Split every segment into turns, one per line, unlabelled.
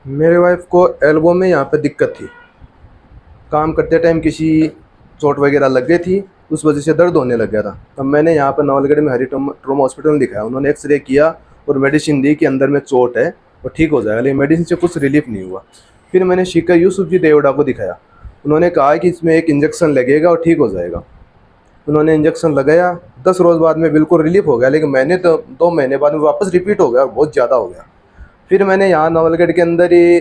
मेरे वाइफ को एल्बो में यहाँ पे दिक्कत थी। काम करते टाइम किसी चोट वगैरह लग गई थी, उस वजह से दर्द होने लग गया था। तब मैंने यहाँ पर नवलगढ़ में हरी ट्रोमा हॉस्पिटल में दिखाया। उन्होंने एक्सरे किया और मेडिसिन दी कि अंदर में चोट है और ठीक हो जाएगा, लेकिन मेडिसिन से कुछ रिलीफ नहीं हुआ। फिर मैंने शिकर यूसुफ जी देवड़ा को दिखाया। उन्होंने कहा कि इसमें एक इंजेक्शन लगेगा और ठीक हो जाएगा। उन्होंने इंजेक्शन लगाया, 10 रोज़ बाद में बिल्कुल रिलीफ हो गया, लेकिन मैंने तो 2 महीने बाद में वापस रिपीट हो गया और बहुत ज़्यादा हो गया। फिर मैंने यहाँ नवलगढ़ के अंदर ही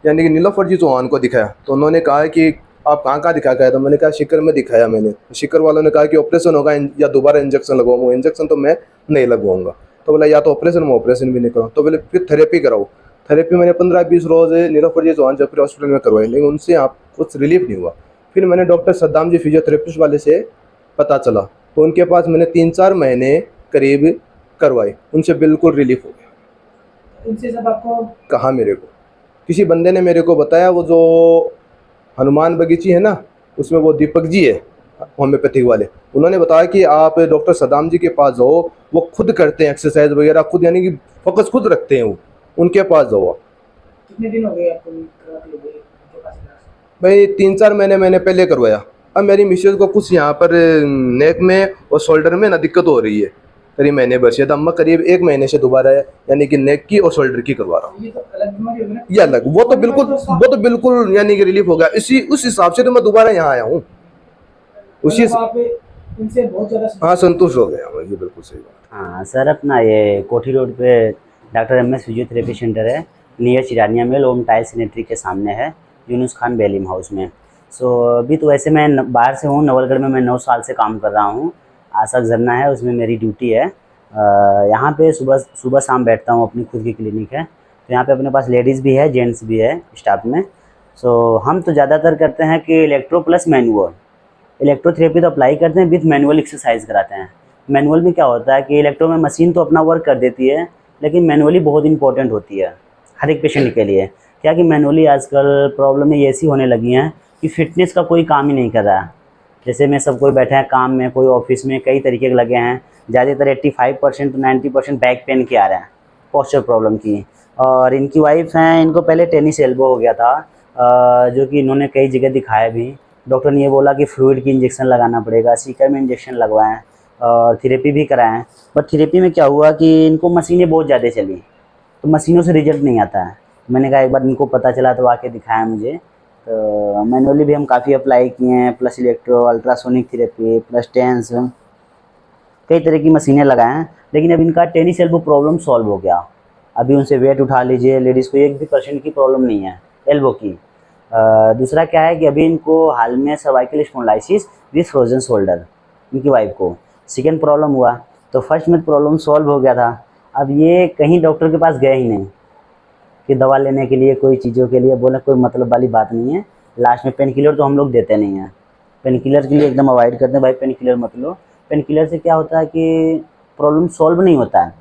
यानी कि नीलोफर जी चौहान को दिखाया। तो उन्होंने कहा कि आप कहाँ कहाँ दिखा के आए? तो मैंने कहा शिकर में दिखाया मैंने। शिकर वालों ने कहा कि ऑपरेशन होगा या दोबारा इंजेक्शन लगवाऊंगा। इंजेक्शन तो मैं नहीं लगवाऊंगा। तो बोला या तो ऑपरेशन, मैं ऑपरेशन भी नहीं कराऊँ। तो बोले फिर थेरेपी कराओ। थेरेपी मैंने 15-20 रोज़ नीलोफर जी चौहान जयपुर हॉस्पिटल में करवाई, लेकिन उनसे आप कुछ रिलीफ नहीं हुआ। फिर मैंने डॉक्टर सद्दाम जी फिजियोथेरेपिस्ट वाले से पता चला, तो उनके पास मैंने 3-4 महीने करीब करवाए, उनसे बिल्कुल रिलीफ हो गया।
उनसे सब आपको
कहा मेरे को किसी बंदे ने मेरे को बताया, वो जो हनुमान बगीची है ना, उसमें वो दीपक जी है होम्योपैथिक वाले, उन्होंने बताया कि आप डॉक्टर सदाम जी के पास जाओ। वो खुद करते हैं एक्सरसाइज वगैरह खुद, यानी कि फोकस खुद रखते हैं वो। उनके पास जाओ आप।
कितने दिन हो गए आपको करवाते हुए उनके पास इलाज?
भाई 3-4 महीने मैंने पहले करवाया। अब मेरी मिसेज को कुछ यहाँ पर नेक में और शोल्डर में ना दिक्कत हो रही है करीब महीने भर से। तो अब मैं करीब 1 महीने से दोबारा यानी कि नेक की और शोल्डर की करवा रहा हूँ।
ये तो अलग बीमारी होगी ना?
ये अलग, वो तो बिल्कुल यानी कि रिलीफ हो गया। इसी उस हिसाब से तो मैं दोबारा यहाँ आया हूँ। उसी
मतलब आप इनसे बहुत ज़्यादा
हाँ, संतुष्ट हो गया मुझे, बिल्कुल सही बात।
हाँ सर, अपना ये कोठी रोड पे doctor M S physiotherapy centre है, near Chirania mill, Om tile sanitary के सामने है, यूनुस खान बेलीम हाउस में। सो अभी तो वैसे मैं बाहर से हूँ, नवलगढ़ में मैं 9 साल से काम कर रहा हूँ। आशा झरना है, उसमें मेरी ड्यूटी है। यहाँ पे सुबह सुबह शाम बैठता हूँ, अपनी खुद की क्लिनिक है। तो यहाँ पे अपने पास लेडीज़ भी है, जेंट्स भी है स्टाफ में। सो हम तो ज़्यादातर करते हैं कि इलेक्ट्रो प्लस मैनुअल। इलेक्ट्रोथेरेपी तो अप्लाई करते हैं, विथ मैनुअल एक्सरसाइज कराते हैं। मैनुअल में क्या होता है कि इलेक्ट्रो में मशीन तो अपना वर्क कर देती है, लेकिन मैनुअली बहुत इंपॉर्टेंट होती है हर एक पेशेंट के लिए। क्या कि मैनुअली आजकल प्रॉब्लम ये ऐसी होने लगी हैं कि फिटनेस का कोई काम ही नहीं कर रहा है। जैसे में सब कोई बैठे हैं काम में, कोई ऑफिस में, कई तरीके के लगे हैं। ज़्यादातर 85% to 90% बैक पेन के आ रहे हैं, पोस्चर प्रॉब्लम की। और इनकी वाइफ हैं, इनको पहले टेनिस एल्बो हो गया था, जो कि इन्होंने कई जगह दिखाया भी। डॉक्टर ने ये बोला कि फ्लूइड की इंजेक्शन लगाना पड़ेगा, सीकर में इंजेक्शन लगवाएं और थेरेपी भी कराएं। बट थेरेपी में क्या हुआ कि इनको मशीनें बहुत ज़्यादा चली, तो मशीनों से रिजल्ट नहीं आता है। मैंने कहा एक बार इनको पता चला तो आके दिखाया मुझे। तो मैनुअली भी हम काफ़ी अप्लाई किए हैं, plus electro, ultrasonic therapy, plus tens, कई तरह की मशीनें लगाए हैं। लेकिन अब इनका टेनिस एल्बो प्रॉब्लम सॉल्व हो गया। अभी उनसे वेट उठा लीजिए, लेडीज़ को 1% की प्रॉब्लम नहीं है एल्बो की। दूसरा क्या है कि अभी इनको हाल में cervical spondylosis with frozen shoulder, इनकी वाइफ को सेकेंड प्रॉब्लम हुआ। तो फर्स्ट में प्रॉब्लम सॉल्व हो गया था। अब ये कहीं डॉक्टर के पास गए ही नहीं कि दवा लेने के लिए, कोई चीज़ों के लिए बोले, कोई मतलब वाली बात नहीं है। लास्ट में पेन किलर तो हम लोग देते नहीं हैं, पेन किलर के लिए एकदम अवॉइड करते हैं, भाई पेन किलर मत लो। पेन किलर से क्या होता है कि प्रॉब्लम सॉल्व नहीं होता है,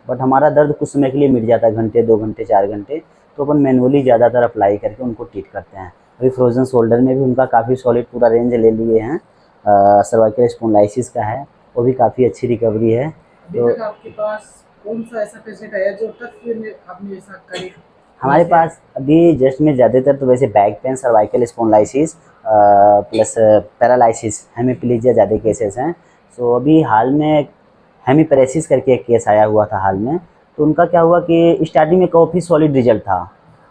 बट हमारा दर्द कुछ समय के लिए मिट जाता है, घंटे 2 घंटे 4 घंटे। तो अपन मैनुअली ज़्यादातर अप्लाई करके उनको ट्रीट करते हैं। अभी फ्रोजन शोल्डर में भी उनका काफ़ी सॉलिड पूरा रेंज ले लिए हैं। सर्वाइकल स्पॉन्डिलाइसिस का है, वो भी काफ़ी अच्छी रिकवरी है।
अभी
तो
तक आपके पास कौन सा ऐसा पेशेंट आया जो तक फिर आपने ऐसा करे?
हमारे पास अभी जस्ट में ज़्यादातर तो वैसे back pain, cervical spondylosis plus paralysis, hemiplegia ज़्यादा केसेस हैं। सो अभी हाल में हेमीपैरेसिस करके एक केस आया हुआ था हाल में। तो उनका क्या हुआ कि स्टार्टिंग में काफ़ी सॉलिड रिजल्ट था।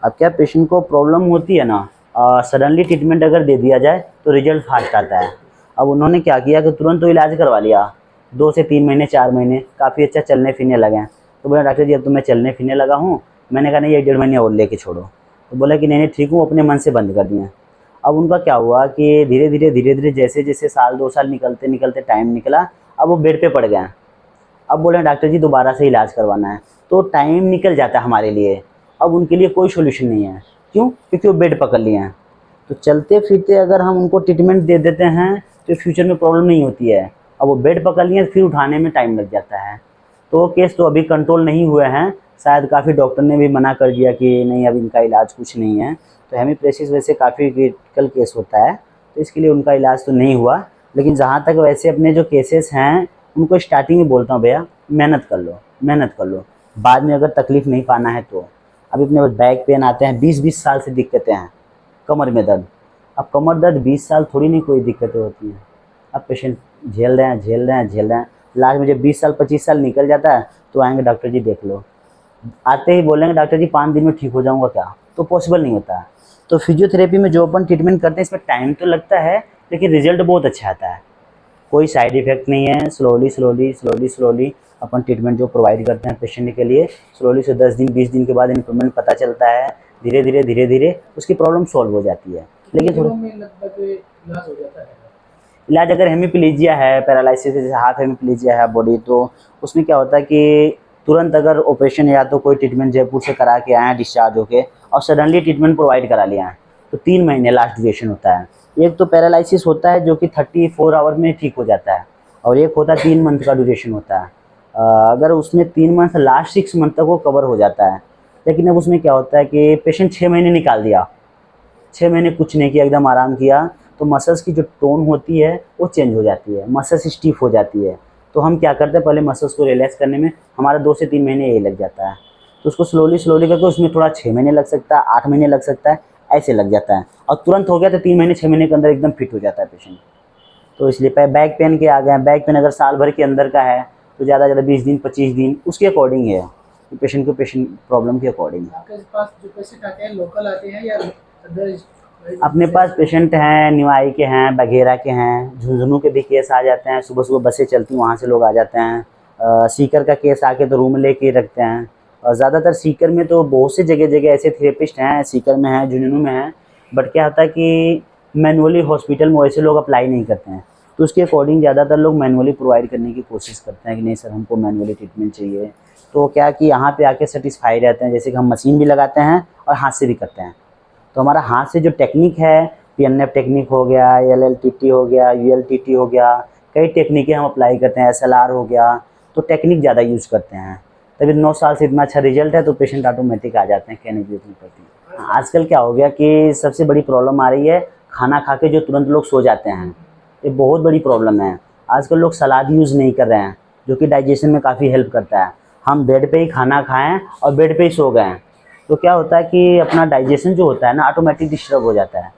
अब क्या पेशेंट को प्रॉब्लम होती है ना, सडनली ट्रीटमेंट अगर दे दिया जाए तो रिजल्ट फास्ट आता है। अब उन्होंने क्या किया कि तुरंत तो इलाज करवा लिया, 2 से 3 महीने 4 महीने काफ़ी अच्छा चलने फिरने लगे। तो बोला डॉक्टर जी अब तो मैं चलने फिरने लगा हूँ। मैंने कहा नहीं, 1-1.5 महीने और लेके छोड़ो। तो बोला कि नहीं नहीं ठीक हूँ, अपने मन से बंद कर दिए। अब उनका क्या हुआ कि धीरे धीरे जैसे जैसे साल 2 साल निकलते निकलते टाइम निकला, अब वो बेड पे पड़ गए। अब बोले डॉक्टर जी दोबारा से इलाज करवाना है, तो टाइम निकल जाता है हमारे लिए। अब उनके लिए कोई सोल्यूशन नहीं है, क्यों? क्योंकि वो बेड पकड़ लिए हैं। तो चलते फिरते अगर हम उनको ट्रीटमेंट दे देते हैं तो फ्यूचर में प्रॉब्लम नहीं होती है। अब वो बेड पकड़ लिए फिर उठाने में टाइम लग जाता है। तो केस तो अभी कंट्रोल नहीं हुए हैं, शायद काफ़ी डॉक्टर ने भी मना कर दिया कि नहीं अब इनका इलाज कुछ नहीं है। तो हेमीप्रेसिस वैसे काफ़ी क्रिटिकल केस होता है, तो इसके लिए उनका इलाज तो नहीं हुआ। लेकिन जहाँ तक वैसे अपने जो केसेस हैं उनको स्टार्टिंग में बोलता हूँ भैया मेहनत कर लो, मेहनत कर लो, बाद में अगर तकलीफ़ नहीं पाना है तो। अभी अपने बैक पेन आते हैं, 20-20 साल से दिक्कतें हैं, कमर में दर्द। अब कमर दर्द 20 साल थोड़ी नहीं कोई दिक्कतें होती हैं। अब पेशेंट झेल रहे हैं, झेल रहे हैं, झेल रहे हैं, लास्ट में जब 20 साल 25 साल निकल जाता है तो आएंगे डॉक्टर जी देख लो, आते ही बोलेंगे डॉक्टर जी 5 दिन में ठीक हो जाऊंगा क्या, तो पॉसिबल नहीं होता है। तो फिजियोथेरेपी में जो अपन ट्रीटमेंट करते हैं इसमें टाइम तो लगता है लेकिन रिजल्ट बहुत अच्छा आता है, कोई साइड इफ़ेक्ट नहीं है। स्लोली अपन ट्रीटमेंट जो प्रोवाइड करते हैं पेशेंट के लिए, स्लोली से 10 दिन 20 दिन के बाद इम्प्रूवमेंट पता चलता है, धीरे धीरे उसकी प्रॉब्लम सॉल्व हो जाती है। लेकिन थोड़ा
में लगभग इलाज हो जाता है।
इलाज अगर हेमीप्लीजिया है, पैरालिसिस जैसे हाफ हेमीप्लीजिया है बॉडी, तो उसमें क्या होता है कि तुरंत अगर ऑपरेशन या तो कोई ट्रीटमेंट जयपुर से करा के आए हैं डिस्चार्ज होके और सडनली ट्रीटमेंट प्रोवाइड करा लिया है तो 3 महीने लास्ट ड्यूरेशन होता है। एक तो पैरालिसिस होता है जो कि 34 आवर में ठीक हो जाता है और एक होता है 3 मंथ का ड्यूरेशन होता है। अगर उसमें 3 मंथ लास्ट 6 मंथ तक वो कवर हो जाता है। लेकिन अब उसमें क्या होता है कि पेशेंट 6 महीने निकाल दिया, 6 महीने कुछ नहीं किया, एकदम आराम किया, तो मसल्स की जो टोन होती है वो चेंज हो जाती है, मसल्स स्टीफ हो जाती है। तो हम क्या करते हैं, पहले मसल्स को रिलैक्स करने में हमारा 2 से 3 महीने यही लग जाता है। तो उसको स्लोली करके उसमें थोड़ा 6 महीने लग सकता है, 8 महीने लग सकता है, ऐसे लग जाता है। और तुरंत हो गया तो 3 महीने 6 महीने के अंदर एकदम फिट हो जाता है पेशेंट। तो इसलिए बैक पेन के आ गए हैं, बैक पेन अगर साल भर के अंदर का है तो ज़्यादा 20 दिन 25 दिन उसके अकॉर्डिंग है, पेशेंट को पेशेंट प्रॉब्लम के अकॉर्डिंग।
आपके पास जो पेशेंट आते हैं लोकल आते हैं या अदर?
अपने पास पेशेंट हैं निवाई के हैं, बघेरा के हैं, झुंझुनू के भी केस आ जाते हैं, सुबह बसें चलती हैं वहाँ से लोग आ जाते हैं। सीकर का केस आके तो रूम लेके रखते हैं। और ज़्यादातर सीकर में तो बहुत से जगह ऐसे थेरेपिस्ट हैं, सीकर में हैं, झुंझुनू में हैं, बट क्या होता है कि मैनुअली हॉस्पिटल में वैसे लोग अप्लाई नहीं करते हैं, तो उसके अकॉर्डिंग ज़्यादातर लोग मैनुअली प्रोवाइड करने की कोशिश करते हैं कि नहीं सर हमको मैनुअली ट्रीटमेंट चाहिए। तो क्या कि यहाँ पे आके सेटिस्फाई रहते हैं, जैसे कि हम मशीन भी लगाते हैं और हाथ से भी करते हैं। तो हमारा हाथ से जो टेक्निक है, PNF टेक्निक हो गया, LLTT हो गया, ULTT हो गया, कई टेक्निकें हम अप्लाई करते हैं, SLR हो गया, तो टेक्निक ज़्यादा यूज़ करते हैं। तभी 9 साल से इतना अच्छा रिजल्ट है तो पेशेंट ऑटोमेटिक आ जाते हैं, कहने की जरूरत नहीं पड़ती। आजकल क्या हो गया कि सबसे बड़ी प्रॉब्लम आ रही है, खाना खा के जो तुरंत लोग सो जाते हैं, ये बहुत बड़ी प्रॉब्लम है। आजकल लोग सलाद यूज़ नहीं कर रहे हैं जो कि डाइजेशन में काफ़ी हेल्प करता है। हम बेड पे ही खाना खाएं और बेड पे ही सो गए, तो क्या होता है कि अपना डाइजेशन जो होता है ना ऑटोमेटिक डिस्टर्ब हो जाता है।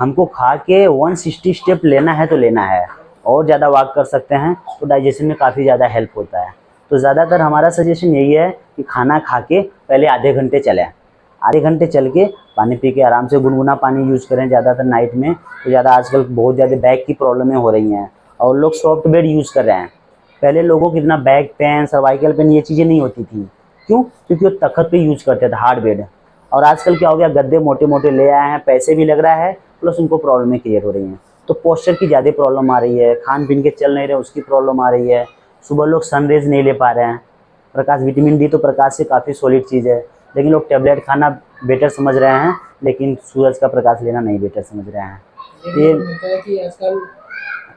हमको खा के 160 स्टेप लेना है तो लेना है, और ज़्यादा वॉक कर सकते हैं तो डाइजेशन में काफ़ी ज़्यादा हेल्प होता है। तो ज़्यादातर हमारा सजेशन यही है कि खाना खा के पहले आधे घंटे चलें, आधे घंटे चल के पानी पी के आराम से गुनगुना पानी यूज़ करें ज़्यादातर नाइट में। तो ज़्यादा आजकल बहुत ज़्यादा बैक की प्रॉब्लमें हो रही हैं और लोग सॉफ्ट बेड यूज़ कर रहे हैं। पहले लोगों को इतना बैक पेन, सर्वाइकल पेन ये चीज़ें नहीं होती थी, क्यों? क्योंकि वो तख्त पे यूज़ करते थे, हार्ड बेड। और आजकल क्या हो गया, गद्दे मोटे मोटे ले आए हैं, पैसे भी लग रहा है, प्लस उनको प्रॉब्लमें क्रिएट हो रही हैं। तो पोस्चर की ज़्यादा प्रॉब्लम आ रही है, खान पीन के चल नहीं रहे उसकी प्रॉब्लम आ रही है, सुबह लोग सनरेज नहीं ले पा रहे हैं। प्रकाश, विटामिन डी तो प्रकाश से काफ़ी सॉलिड चीज़ है, लेकिन लोग टैबलेट खाना बेटर समझ रहे हैं, लेकिन सूरज का प्रकाश लेना नहीं बेटर समझ रहे हैं।
ये मिलता है कि आजकल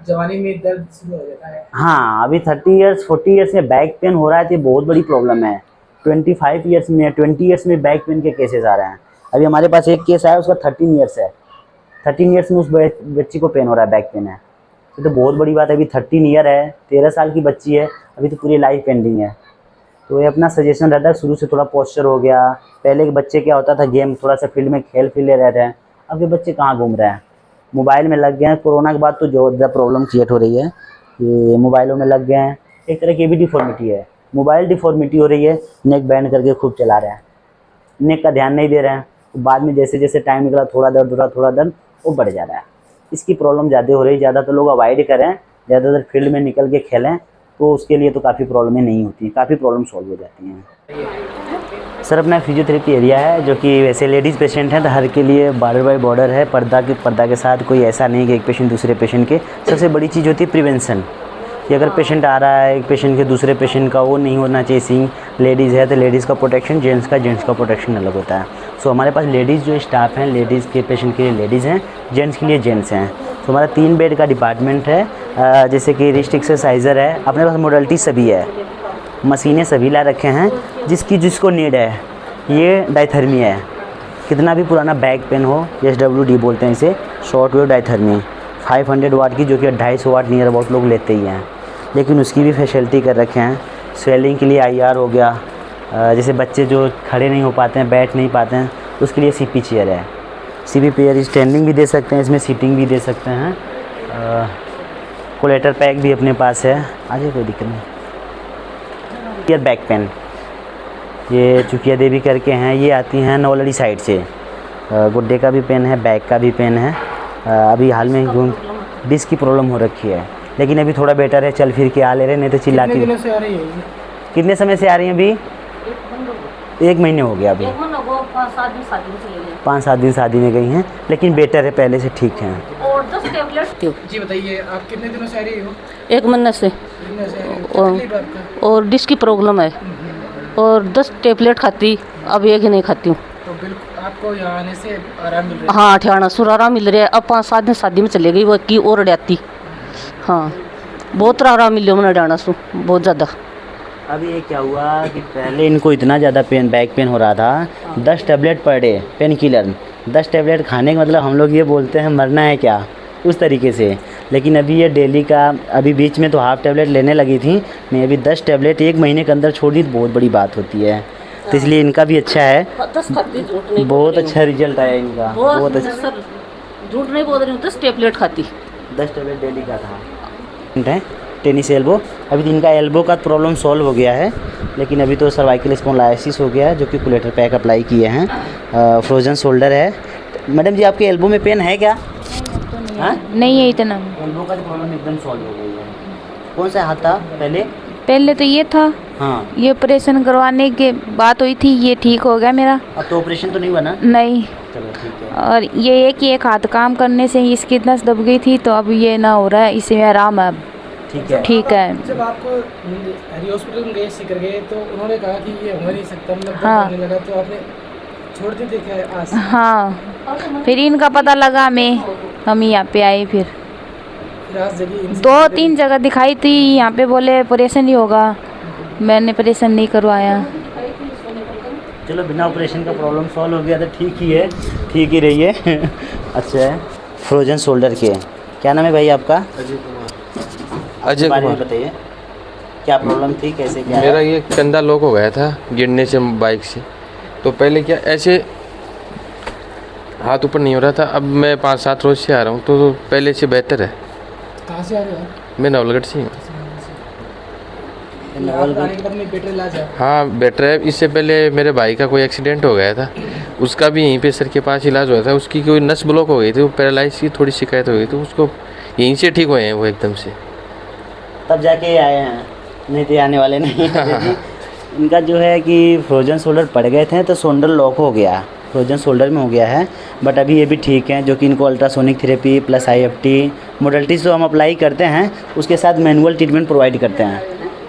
जवानी में दर्द शुरू हो जाता है।
हाँ, अभी 30 ईयर्स 40 ईयर्स में बैक पेन हो रहा है तो ये बहुत बड़ी प्रॉब्लम है। 25 ईयर्स में, 20 ईयर्स में बैक पेन के केसेस आ रहे हैं। अभी हमारे पास एक केस आया, उसका 13 ईयर्स है, 13 ईयर्स में उस बच्ची को पेन हो रहा है, बैक पेन है। तो बहुत बड़ी बात है, अभी 13 ईयर है, 13 साल की बच्ची है, अभी तो पूरी लाइफ पेंडिंग है। तो ये अपना सजेशन रहता है शुरू से थोड़ा पोस्चर हो गया। पहले के बच्चे क्या होता था, गेम थोड़ा सा फील्ड में खेल ले रहते हैं, अब के बच्चे कहाँ घूम रहे हैं, मोबाइल में लग गए हैं। कोरोना के बाद तो जो ज़्यादा प्रॉब्लम क्रिएट हो रही है कि मोबाइलों में लग गए हैं। एक तरह की भी डिफॉर्मिटी है, मोबाइल डिफॉर्मिटी हो रही है, नेक बैंड करके खूब चला रहे हैं, नेक का ध्यान नहीं दे रहे हैं। तो बाद में जैसे जैसे टाइम निकला थोड़ा दर्द वो बढ़ जा रहा है। इसकी प्रॉब्लम ज़्यादा हो रही है। ज़्यादातर लोग अवॉइड करें, ज़्यादातर फील्ड में निकल के खेलें, तो उसके लिए तो काफ़ी प्रॉब्लमें नहीं होती, काफ़ी प्रॉब्लम सॉल्व हो जाती हैं। सर अपना फिजियोथेरेपी एरिया है जो कि वैसे लेडीज़ पेशेंट हैं तो हर के लिए बॉर्डर बाय बॉर्डर है, पर्दा के साथ कोई ऐसा नहीं कि एक पेशेंट दूसरे पेशेंट के। सबसे बड़ी चीज़ होती है प्रिवेंशन, कि अगर पेशेंट आ रहा है एक पेशेंट के दूसरे पेशेंट का, वो नहीं होना चाहिए सीन। लेडीज़ है तो लेडीज़ का प्रोटेक्शन, जेंट्स का प्रोटेक्शन अलग होता है। सो हमारे पास लेडीज़ जो स्टाफ हैं, लेडीज़ के पेशेंट के लिए लेडीज़ हैं, जेंट्स के लिए जेंट्स हैं। तो हमारा 3 बेड का डिपार्टमेंट है, जैसे कि रिस्ट एक्सरसाइज़र है, अपने पास मोडलिटी सभी है, मशीनें सभी ला रखे हैं जिसको नीड है। ये डायथर्मी है, कितना भी पुराना बैक पेन हो, SWD बोलते हैं इसे, शॉर्ट वेव डायथर्मी, 500 वाट की, जो कि 250 वाट नियर अबाउट लोग लेते ही हैं, लेकिन उसकी भी फैसिलिटी कर रखे हैं। स्वेलिंग के लिए IR हो गया, जैसे बच्चे जो खड़े नहीं हो पाते हैं, बैठ नहीं पाते हैं, उसके लिए सीपी चेयर है। सीपी चेयर स्टैंडिंग भी दे सकते हैं, इसमें सीटिंग भी दे सकते हैं। कोलेटर पैक भी अपने पास है, आगे कोई दिक्कत नहीं। ये बैक पेन, ये चुकिया देवी करके हैं, ये आती हैं नौलड़ी साइड से। गुड्डे का भी पेन है, बैक का भी पेन है। अभी हाल में डिस्क की प्रॉब्लम हो रखी है, लेकिन अभी थोड़ा बेटर है, चल फिर के आ ले रहे, नहीं तो चिल्लाती।
कितने दिनों से आ रही है ये?
कितने समय से आ रही हैं अभी? 1 महीने हो गया अभी। 5-7 दिन शादी में गई हैं, लेकिन बेटर है, पहले से ठीक हैं।
और 10 टेबलेट
जी बताइए, आप कितने दिनों से आ रही हो?
1 महीने से।
कितने से आ रही हो? क्या तकलीफ है आपका?
और डिस्क की प्रॉब्लम है, और 10 टेबलेट खाती, अब 1 ही नहीं खाती हूँ।
तो बिल्कुल आपको यहाँ आने से आराम मिल रहा है?
हाँ, ठियाना सुरारा मिल रहा है। अब 5-7 दिन शादी में चले गई, वो की और अड़ाती। हाँ, बहुत आराम मिल रहा मैंने डाना सु, बहुत ज़्यादा।
अभी ये क्या हुआ कि पहले इनको इतना ज़्यादा पेन, बैक पेन हो रहा था, 10 tablet per day pain killer. 10 tablet खाने का मतलब हम लोग ये बोलते हैं मरना है क्या, उस तरीके से। लेकिन अभी ये डेली का, अभी बीच में तो हाफ टैबलेट लेने लगी थी, मैं अभी 10 टैबलेट 1 महीने के अंदर छोड़ दी, तो बहुत बड़ी बात होती है। तो इसलिए इनका भी अच्छा है,
10 खाती, झूठ नहीं,
बहुत अच्छा रिजल्ट आया इनका, बहुत अच्छा।
सर झूठ नहीं बोल रही हूँ, 10 टेबलेट खाती।
10 टैबलेट डेली का था। टेनिस एल्बो, अभी तो इनका एल्बो का प्रॉब्लम सॉल्व हो गया है, लेकिन अभी तो सर्वाइकल स्पॉन्डिलाइसिस हो गया है, जो कि कोलेटर पैक अप्लाई किए हैं। फ्रोजन शोल्डर है। मैडम जी, आपके एल्बो में पेन है क्या? हाँ,
नहीं है इतना।
एल्बो का प्रॉब्लम एकदम सॉल्व हो गई है। कौन सा हाथ था पहले?
पहले तो ये था,
हाँ,
ये ऑपरेशन करवाने के बात हुई थी, ये ठीक हो गया मेरा।
अब तो ऑपरेशन तो नहीं बना?
नहीं।
चलो ठीक है।
और ये है कि एक हाथ काम करने से इसकी नस दब गई थी, तो अब ये ना हो रहा है, इससे आराम है अब।
ठीक है,
ठीक है।
जब आपको हरी हॉस्पिटल में गए, सीकर गए, तो उन्होंने कहा कि ये हो नहीं सकता, मतलब दर्द
हाँ।
होने लगा, तो आपने छोड़ दी थी क्या आस?
हाँ, फिर इनका पता लगा, हम यहाँ पे आए। फिर
आस जगी इनसे?
2-3 जगह दिखाई थी, यहाँ पे बोले ऑपरेशन ही होगा, मैंने ऑपरेशन नहीं करवाया।
चलो बिना ऑपरेशन का प्रॉब्लम सॉल्व हो गया तो ठीक ही है, ठीक ही रही है। अच्छा है। फ्रोजन शोल्डर के, क्या नाम है भाई आपका?
अजय
बारे में
कुमार।
बताइए, क्या प्रॉब्लम थी, कैसे क्या
मेरा
है?
ये कंधा लॉक हो गया था गिरने से बाइक से। तो पहले क्या ऐसे हाथ ऊपर नहीं हो रहा था, अब मैं 5-7 रोज से आ रहा हूँ, तो पहले से बेहतर है।
कहाँ से आ रहे हो आप?
मैं नवलगढ़ से ही हूँ।
आप आने के बाद में बेटर इलाज है?
हाँ बेटर है। इससे पहले मेरे भाई का कोई एक्सीडेंट हो गया था, उसका भी यहीं पे सर के पास इलाज हुआ था। उसकी कोई नस ब्लॉक हो गई थी, वो पैरालाइज की थोड़ी शिकायत हो गई, तो उसको यहीं से ठीक हुए हैं वो एकदम से।
तब जाके आए हैं, नहीं तो आने वाले नहीं हैं। इनका जो है कि फ्रोजन शोल्डर पड़ गए थे, तो शोल्डर लॉक हो गया, फ्रोजन शोल्डर में हो गया है। बट अभी ये भी ठीक है, जो कि इनको ultrasonic therapy plus IFT modalities तो हम अप्लाई करते हैं, उसके साथ मैनुअल ट्रीटमेंट प्रोवाइड करते हैं,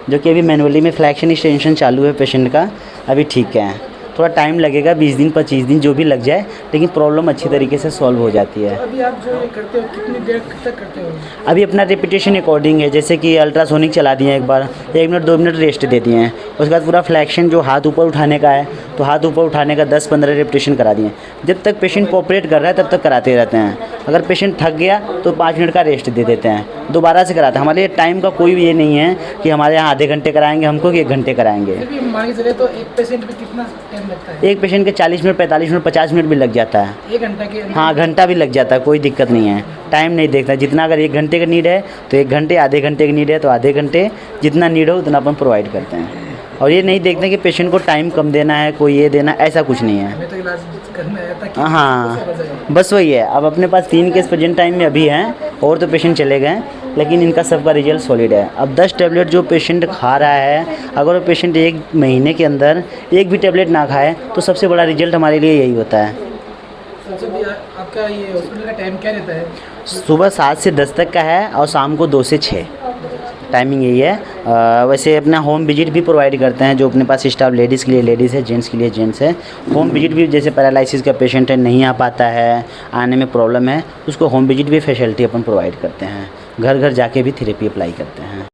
जो कि अभी मैनुअली में फ्लैक्शन एक्सटेंशन चालू है पेशेंट का, अभी ठीक है। थोड़ा टाइम लगेगा, 20 दिन 25 दिन जो भी लग जाए, लेकिन प्रॉब्लम अच्छी तरीके से सॉल्व हो जाती है।
अभी आप जो ये करते हो, कितनी देर तक करते हो?
अभी अपना रेपिटेशन अकॉर्डिंग है, जैसे कि अल्ट्रासोनिक चला दिए एक बार, 1 मिनट 2 मिनट रेस्ट दे दिए हैं। उसके बाद पूरा फ्लैक्शन जो हाथ ऊपर उठाने का है, तो हाथ ऊपर उठाने का 10-15 रेपिटेशन करा दिए। जब तक पेशेंट कोऑपरेट कर रहा है तब तक कराते रहते हैं। अगर पेशेंट थक गया तो 5 मिनट का रेस्ट दे देते हैं, दोबारा से कराते हैं। हमारे टाइम का कोई ये नहीं है कि हमारे यहाँ आधे घंटे कराएंगे हमको कि 1 घंटे कराएंगे।
फिर भी मान के चले तो एक पेशेंट पे कितना टाइम लगता है?
एक पेशेंट के 40 मिनट 45 मिनट 50 मिनट भी लग जाता है।
1 घंटा के अंदर?
हाँ, घंटा भी लग जाता है, कोई दिक्कत नहीं है, टाइम नहीं देखता। जितना अगर 1 घंटे का नीड है तो 1 घंटे, आधे घंटे की नीड है तो आधे घंटे, जितना नीड हो उतना अपन प्रोवाइड करते हैं। और ये नहीं देखते कि पेशेंट को टाइम कम देना है, कोई ये देना, ऐसा कुछ नहीं है।
हमें तो इलाज करना है ताकि
हाँ,
पैसा बचाए।
बस वही है। अब अपने पास 3 केस प्रेजेंट टाइम में अभी हैं, और तो पेशेंट चले गए, लेकिन इनका सबका रिजल्ट सॉलिड है। अब 10 टैबलेट जो पेशेंट खा रहा है, अगर वो पेशेंट 1 महीने के अंदर 1 भी टैबलेट ना खाए, तो सबसे बड़ा रिजल्ट हमारे लिए यही होता है।
तो जब आपका ये हॉस्पिटल का टाइम क्या रहता है?
सुबह 7 से 10 तक का है, और शाम को 2 से 6 टाइमिंग यही है। वैसे अपना होम विजिट भी प्रोवाइड करते हैं, जो अपने पास स्टाफ लेडीज़ के लिए लेडीज़ है, जेंट्स के लिए जेंट्स है। होम विजिट भी, जैसे पैरालिसिस का पेशेंट है, नहीं आ पाता है, आने में प्रॉब्लम है, उसको होम विजिट भी फैसिलिटी अपन प्रोवाइड करते हैं। घर घर जाके भी थेरेपी अप्लाई करते हैं।